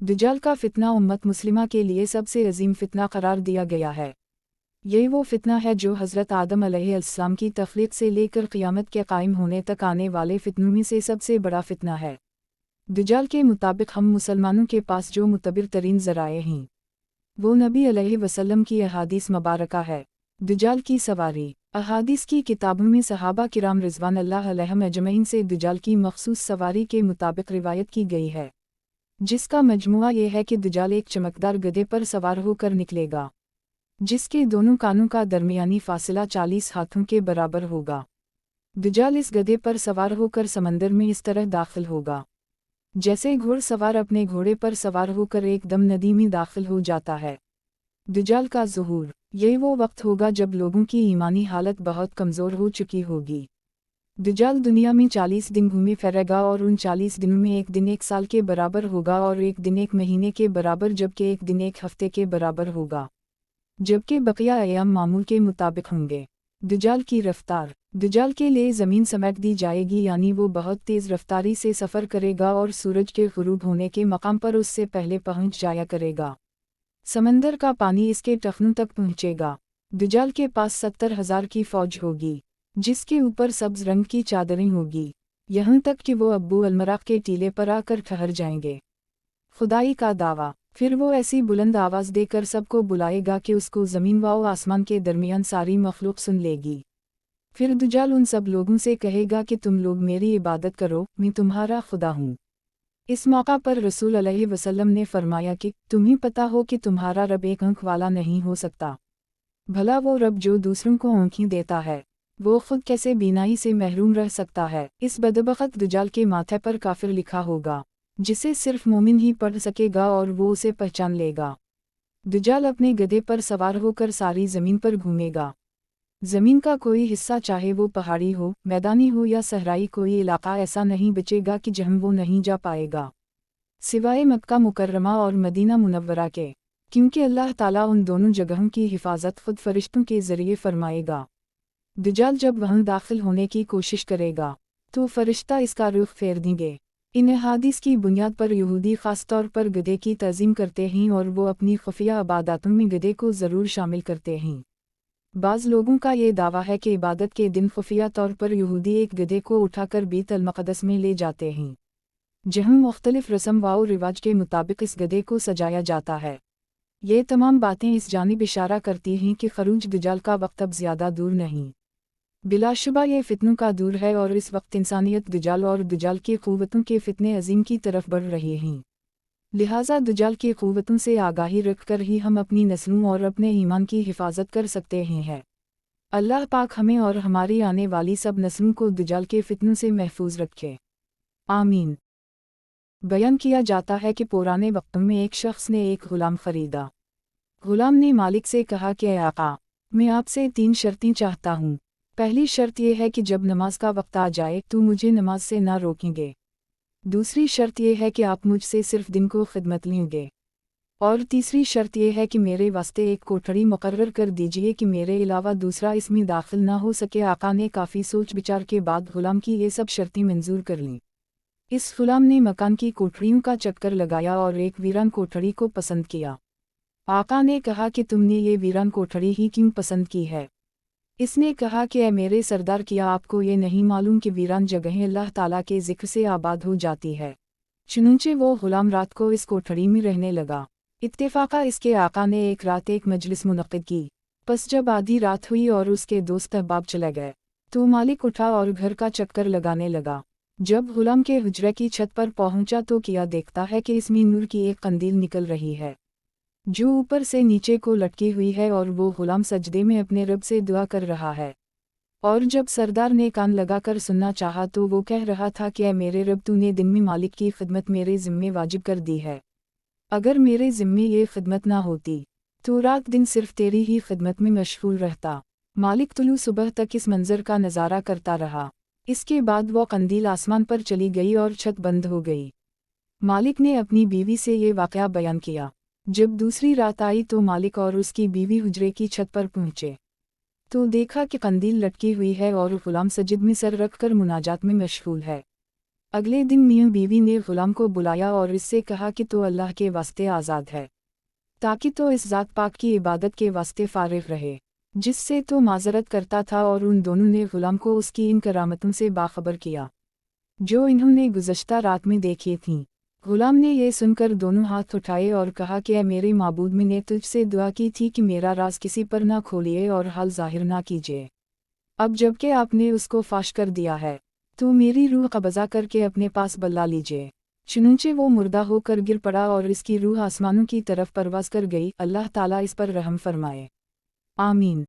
दज्जाल का फितना उम्मत मुस्लिमा के लिए सबसे अजीम फितना करार दिया गया है। यही वो फितना है जो हज़रत आदम अलैहिस्सलाम की तख्लीक से लेकर क़यामत के कायम होने तक आने वाले फितनों में से सबसे बड़ा फितना है। दज्जाल के मुताबिक हम मुसलमानों के पास जो मुतबर तरीन ज़राए हैं वो नबी अलैहि वसल्लम की अहादीस मुबारका है। दज्जाल की सवारी। अहादीस की किताबों में सहाबा किराम रिज़वान अल्लाह अलैहिम अजमईन से दज्जाल की मखसूस सवारी के मुताबिक रिवायत की गई है, जिसका मजमुआ ये है कि दज्जाल एक चमकदार गधे पर सवार होकर निकलेगा, जिसके दोनों कानों का दरमियानी फासला 40 हाथों के बराबर होगा। दज्जाल इस गधे पर सवार होकर समंदर में इस तरह दाखिल होगा जैसे घोड़सवार अपने घोड़े पर सवार होकर एकदम नदी में दाखिल हो जाता है। दज्जाल का ज़ुहूर। यही वो वक्त होगा जब लोगों की ईमानी हालत बहुत कमज़ोर हो चुकी होगी। दज्जाल दुनिया में 40 दिन घूमे फिरेगा और उन 40 दिनों में एक दिन एक साल के बराबर होगा और एक दिन एक महीने के बराबर, जबकि एक दिन एक हफ्ते के बराबर होगा, जबकि बकिया अय्याम मामूल के मुताबिक होंगे। दज्जाल की रफ्तार। दज्जाल के लिए ज़मीन समेट दी जाएगी, यानी वो बहुत तेज़ रफ्तारी से सफ़र करेगा और सूरज के ग़ुरूब होने के मकाम पर उससे पहले पहुंच जाया करेगा। समंदर का पानी इसके टखनों तक पहुंचेगा। दज्जाल के पास 70,000 की फ़ौज होगी, जिसके ऊपर सब्ज़ रंग की चादरें होगी, यहाँ तक कि वो अब्बू अलमराक के टीले पर आकर ठहर जाएंगे। खुदाई का दावा। फिर वो ऐसी बुलंद आवाज़ देकर सबको बुलाएगा कि उसको ज़मीन व आसमान के दरमियान सारी मखलूक सुन लेगी। फिर दज्जाल उन सब लोगों से कहेगा कि तुम लोग मेरी इबादत करो, मैं तुम्हारा खुदा हूँ। इस मौका पर रसूल अलैहि वसल्लम ने फरमाया कि तुम्हें पता हो कि तुम्हारा रब एक आँख वाला नहीं हो सकता। भला वो रब जो दूसरों को आँखें देता है, वो खुद कैसे बीनाई से महरूम रह सकता है। इस बदबख्त दज्जाल के माथे पर काफिर लिखा होगा, जिसे सिर्फ मोमिन ही पढ़ सकेगा और वो उसे पहचान लेगा। दज्जाल अपने गधे पर सवार होकर सारी ज़मीन पर घूमेगा। ज़मीन का कोई हिस्सा, चाहे वो पहाड़ी हो, मैदानी हो या सहराई, कोई इलाका ऐसा नहीं बचेगा कि जहाँ वो नहीं जा पाएगा, सिवाय मक्का मुकर्रमा और मदीना मुनव्वरा के, क्योंकि अल्लाह ताला उन दोनों जगहों की हिफाजत खुद फरिश्तों के ज़रिए फरमाएगा। दज्जाल जब वहाँ दाखिल होने की कोशिश करेगा तो फरिश्ता इसका रुख फेर देंगे। इन अहादीस की बुनियाद पर यहूदी ख़ास तौर पर गधे की तज़ीम करते हैं और वो अपनी खुफिया इबादतों में गधे को ज़रूर शामिल करते हैं। बाज़ लोगों का ये दावा है कि इबादत के दिन खुफिया तौर पर यहूदी एक गधे को उठाकर बैत अल मक़दस में ले जाते हैं, जहाँ मुख्तलिफ रस्म व रिवाज के मुताबिक इस गधे को सजाया जाता है। ये तमाम बातें इस जानिब इशारा करती हैं कि खरूज दज्जाल का वक्त अब ज़्यादा दूर नहीं, बिलाशुबा ये फितनों का दूर है और इस वक्त इंसानियत दज्जाल और दज्जाल की क़ुव्वतों के फितने अजीम की तरफ बढ़ रही हैं। लिहाजा दज्जाल की क़ुव्वतों से आगाही रखकर ही हम अपनी नस्लों और अपने ईमान की हिफाजत कर सकते हैं। अल्लाह पाक हमें और हमारी आने वाली सब नस्लों को दज्जाल के फितनों से महफूज रखे, आमीन। बयान किया जाता है कि पुराने वक्तों में एक शख्स ने एक ग़ुलाम ख़रीदा। ग़ुलाम ने मालिक से कहा कि आका, मैं आपसे 3 शर्तें चाहता हूँ। पहली शर्त यह है कि जब नमाज का वक्त आ जाए तो मुझे नमाज से ना रोकेंगे। दूसरी शर्त यह है कि आप मुझसे सिर्फ दिन को खिदमत लेंगे। और तीसरी शर्त यह है कि मेरे वास्ते एक कोठरी मुकर्रर कर दीजिए कि मेरे अलावा दूसरा इसमें दाखिल ना हो सके। आका ने काफ़ी सोच विचार के बाद ग़ुलाम की ये सब शर्तें मंजूर कर लीं। इस ग़ुलाम ने मकान की कोठरियों का चक्कर लगाया और एक वीरान कोठरी को पसंद किया। आका ने कहा कि तुमने ये वीरान कोठरी ही क्यों पसंद की है? इसने कहा कि ऐ मेरे सरदार, किया आपको ये नहीं मालूम कि वीरान जगहें अल्लाह ताला के ज़िक्र से आबाद हो जाती है। चुनंचे वो ग़ुलाम रात को इस कोठरी में रहने लगा। इत्तेफाका इसके आका ने एक रात एक मजलिस मुनक़्क़िद की। बस जब आधी रात हुई और उसके दोस्त अहबाब चले गए तो मालिक उठा और घर का चक्कर लगाने लगा। जब ग़ुलाम के हुजरे की छत पर पहुंचा तो किया देखता है कि इसमें नूर की एक कंदील निकल रही है जो ऊपर से नीचे को लटकी हुई है और वो ग़ुलाम सजदे में अपने रब से दुआ कर रहा है। और जब सरदार ने कान लगाकर सुनना चाहा तो वो कह रहा था कि ऐ मेरे रब, तूने दिन में मालिक की खिदमत मेरे ज़िम्मे वाजिब कर दी है। अगर मेरे ज़िम्मे ये खिदमत ना होती तो रात दिन सिर्फ तेरी ही खिदमत में मशगूल रहता। मालिक तुलू सुबह तक इस मंज़र का नज़ारा करता रहा। इसके बाद वो कंदील आसमान पर चली गई और छत बंद हो गई। मालिक ने अपनी बीवी से ये वाक़या बयान किया। जब दूसरी रात आई तो मालिक और उसकी बीवी हुजरे की छत पर पहुँचे तो देखा कि कंदील लटकी हुई है और ग़ुलाम सजिद में सर रखकर मुनाजात में मशगूल है। अगले दिन मियाँ बीवी ने गुलाम को बुलाया और इससे कहा कि तो अल्लाह के वास्ते आज़ाद है, ताकि तो इस ज़ात पाक की इबादत के वास्ते फारिग रहे, जिससे तो माजरत करता था। और उन दोनों ने गुलाम को उसकी इन करामतों से बाखबर किया जो इन्होंने गुज़श्ता रात में देखी थीं। गुलाम ने ये सुनकर दोनों हाथ उठाए और कहा कि ऐ मेरे माबूद, मैंने तुझसे दुआ की थी कि मेरा राज किसी पर ना खोलिए और हाल ज़ाहिर ना कीजिए। अब जबकि आपने उसको फाश कर दिया है, तो मेरी रूह कब्ज़ा करके अपने पास बुला लीजिए। चुनंचे वो मुर्दा होकर गिर पड़ा और इसकी रूह आसमानों की तरफ परवाज़ कर गई। अल्लाह ताला इस पर रहम फरमाए। आमीन।